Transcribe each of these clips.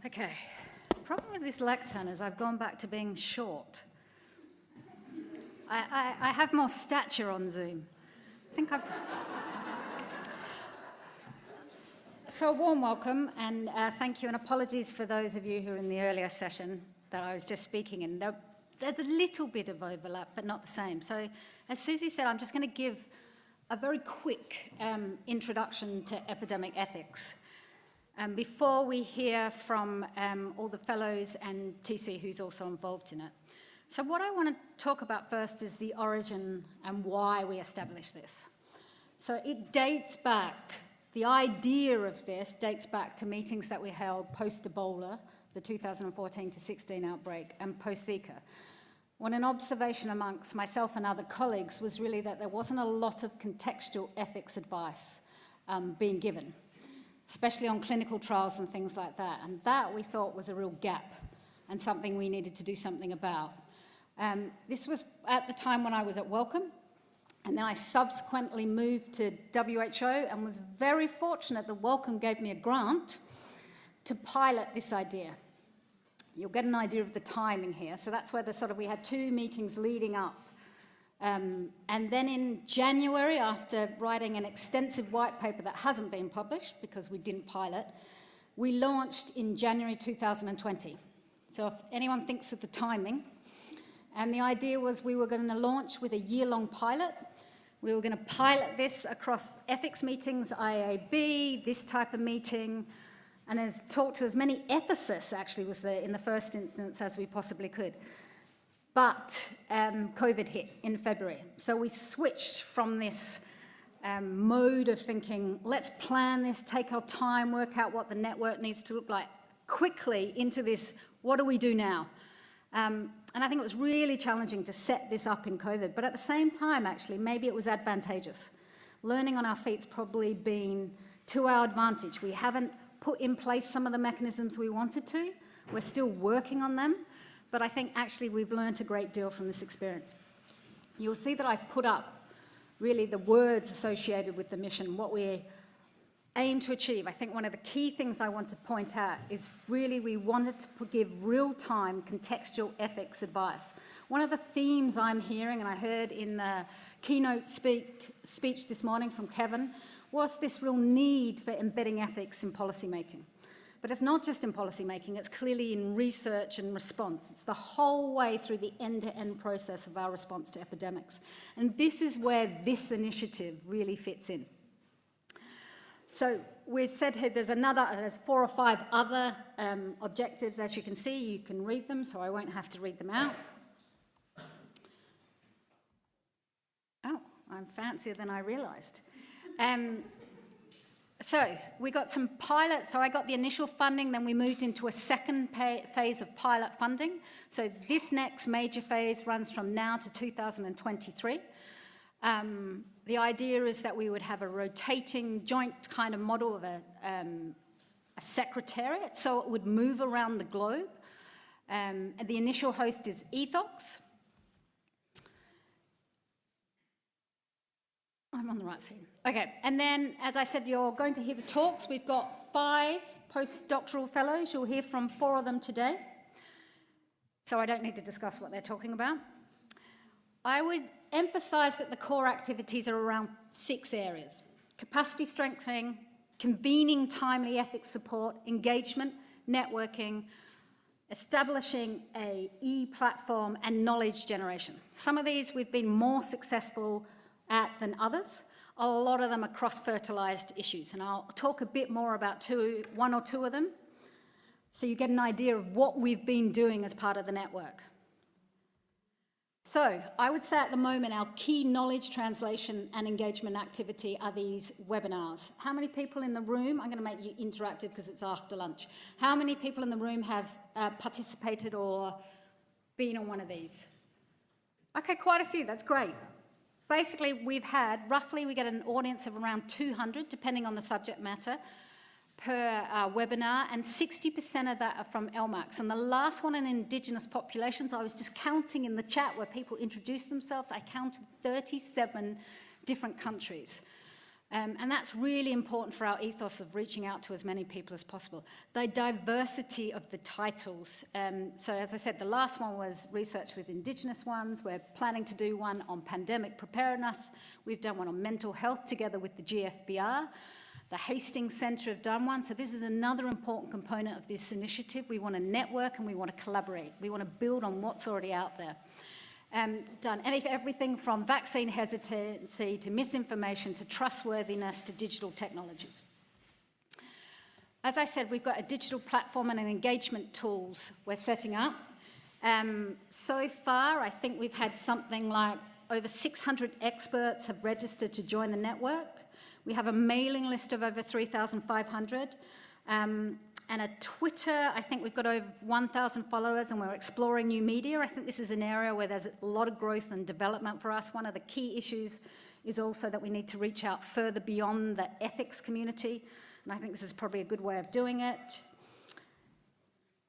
Okay, the problem with this lectern is I've gone back to being short. I have more stature on Zoom. I think I've... So a warm welcome and thank you, and apologies for those of you who are in the earlier session that I was just speaking in. There's a little bit of overlap, but not the same. So as Susie said, I'm just going to give a very quick introduction to epidemic ethics. Before we hear from all the fellows and TC who's also involved in it. So what I want to talk about first is the origin and why we established this. So it dates back, the idea of this dates back to meetings that we held post-Ebola, the 2014 to 16 outbreak, and post-Zika. When an observation amongst myself and other colleagues was really that there wasn't a lot of contextual ethics advice being given, especially on clinical trials and things like that. And that we thought was a real gap and something we needed to do something about. This was at the time when I was at Wellcome, and then I subsequently moved to WHO and was very fortunate that Wellcome gave me a grant to pilot this idea. You'll get an idea of the timing here. So that's where we had two meetings leading up. And then in January, after writing an extensive white paper that hasn't been published because we didn't pilot, we launched in January 2020. So if anyone thinks of the timing, and the idea was we were going to launch with a year-long pilot. We were going to pilot this across ethics meetings, IAB, this type of meeting, and talk to as many ethicists, actually, was there in the first instance as we possibly could. But COVID hit in February. So we switched from this mode of thinking, let's plan this, take our time, work out what the network needs to look like, quickly into this, what do we do now? And I think it was really challenging to set this up in COVID, but at the same time, actually, maybe it was advantageous. Learning on our feet's probably been to our advantage. We haven't put in place some of the mechanisms we wanted to. We're still working on them, but I think actually we've learned a great deal from this experience. You'll see that I've put up really the words associated with the mission, what we aim to achieve. I think one of the key things I want to point out is really we wanted to give real-time contextual ethics advice. One of the themes I'm hearing, and I heard in the keynote speech this morning from Kevin, was this real need for embedding ethics in policymaking. But it's not just in policymaking, it's clearly in research and response. It's the whole way through the end-to-end process of our response to epidemics. And this is where this initiative really fits in. So we've said here there's 4 or 5 other objectives. As you can see, you can read them, so I won't have to read them out. Oh, I'm fancier than I realized. So we got some pilots. So I got the initial funding, then we moved into a second phase of pilot funding. So this next major phase runs from now to 2023. The idea is that we would have a rotating joint kind of model of a secretariat, so it would move around the globe. And the initial host is Ethox. I'm on the right scene. Okay, and then, as I said, you're going to hear the talks. We've got 5 postdoctoral fellows. You'll hear from 4 of them today. So I don't need to discuss what they're talking about. I would emphasize that the core activities are around 6 areas: capacity strengthening, convening timely ethics support, engagement, networking, establishing a e-platform, and knowledge generation. Some of these we've been more successful at than others. A lot of them are cross-fertilized issues, and I'll talk a bit more about 1 or 2 of them, so you get an idea of what we've been doing as part of the network. So I would say at the moment our key knowledge translation and engagement activity are these webinars. How many people in the room, I'm going to make you interactive because it's after lunch, how many people in the room have participated or been on one of these? Okay, quite a few, that's great. Basically we've had, roughly we get an audience of around 200 depending on the subject matter per webinar, and 60% of that are from LMACs. And the last one in Indigenous populations, I was just counting in the chat where people introduced themselves, I counted 37 different countries. And that's really important for our ethos of reaching out to as many people as possible. The diversity of the titles. So as I said, the last one was research with Indigenous ones. We're planning to do one on pandemic preparedness. We've done one on mental health together with the GFBR. The Hastings Centre have done one. So this is another important component of this initiative. We want to network and we want to collaborate. We want to build on what's already out there. Done everything from vaccine hesitancy to misinformation to trustworthiness to digital technologies. As I said, we've got a digital platform and an engagement tools we're setting up. So far, I think we've had something like over 600 experts have registered to join the network. We have a mailing list of over 3,500. And a Twitter, I think we've got over 1,000 followers and we're exploring new media. I think this is an area where there's a lot of growth and development for us. One of the key issues is also that we need to reach out further beyond the ethics community. And I think this is probably a good way of doing it.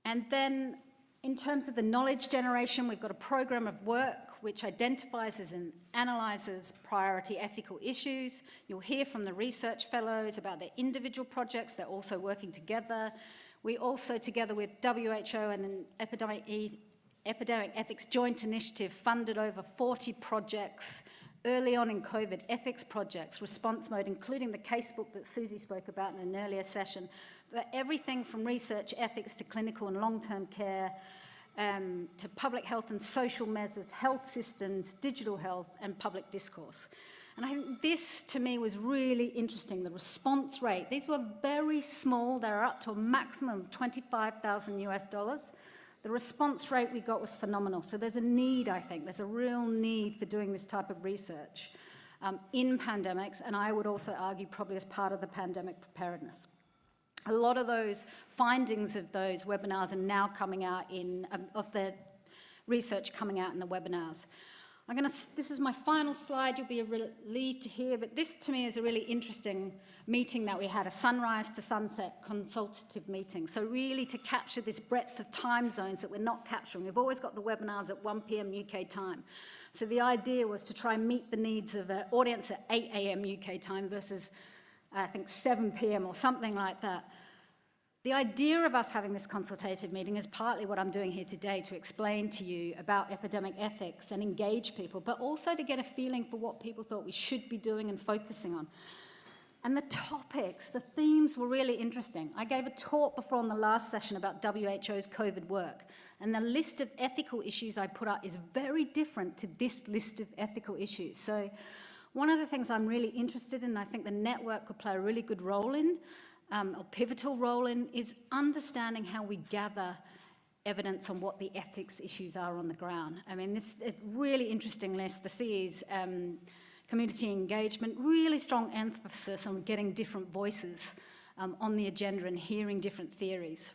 And then in terms of the knowledge generation, we've got a program of work which identifies and analyses priority ethical issues. You'll hear from the research fellows about their individual projects. They're also working together. We also, together with WHO and an Epidemic Ethics Joint Initiative, funded over 40 projects early on in COVID, ethics projects, response mode, including the casebook that Susie spoke about in an earlier session. But everything from research ethics to clinical and long-term care, to public health and social measures, health systems, digital health, and public discourse. And I think this, to me, was really interesting, the response rate. These were very small. They were up to a maximum of $25,000 US. The response rate we got was phenomenal. So there's a need, I think. There's a real need for doing this type of research in pandemics, and I would also argue probably as part of the pandemic preparedness. A lot of those findings of those webinars are now coming out of the research coming out in the webinars. This is my final slide. You'll be relieved to hear, but this to me is a really interesting meeting that we had, a sunrise to sunset consultative meeting. So really to capture this breadth of time zones that we're not capturing. We've always got the webinars at 1 p.m. UK time. So the idea was to try and meet the needs of an audience at 8 a.m. UK time versus I think 7 p.m. or something like that. The idea of us having this consultative meeting is partly what I'm doing here today, to explain to you about epidemic ethics and engage people, but also to get a feeling for what people thought we should be doing and focusing on. And the topics, the themes were really interesting. I gave a talk before in the last session about WHO's COVID work, and the list of ethical issues I put up is very different to this list of ethical issues. So one of the things I'm really interested in, and I think the network could play a really good role in, or pivotal role in, is understanding how we gather evidence on what the ethics issues are on the ground. I mean, this is a really interesting list. The CE's community engagement, really strong emphasis on getting different voices on the agenda and hearing different theories.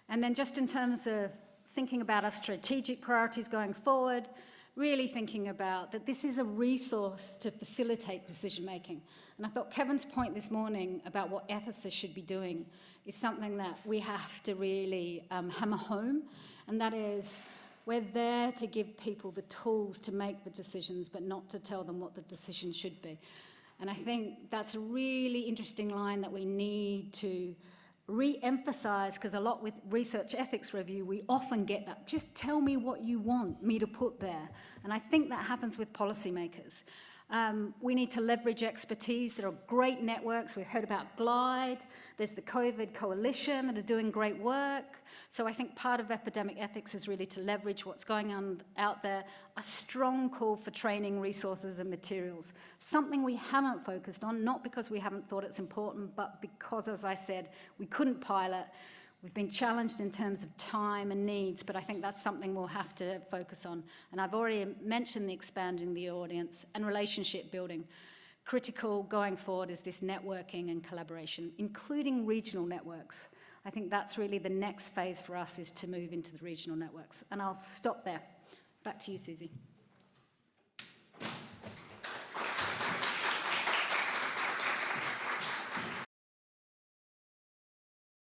And then just in terms of thinking about our strategic priorities going forward, really thinking about that this is a resource to facilitate decision making. And I thought Kevin's point this morning about what ethicists should be doing is something that we have to really hammer home, and that is we're there to give people the tools to make the decisions, but not to tell them what the decision should be. And I think that's a really interesting line that we need to re-emphasize, because a lot with research ethics review, we often get that, just tell me what you want me to put there. And I think that happens with policymakers. We need to leverage expertise. There are great networks. We've heard about Glide. There's the COVID Coalition that are doing great work. So I think part of epidemic ethics is really to leverage what's going on out there. A strong call for training, resources and materials. Something we haven't focused on, not because we haven't thought it's important, but because, as I said, we couldn't pilot. We've been challenged in terms of time and needs, but I think that's something we'll have to focus on. And I've already mentioned the expanding the audience and relationship building. Critical going forward is this networking and collaboration, including regional networks. I think that's really the next phase for us, is to move into the regional networks. And I'll stop there. Back to you, Susie.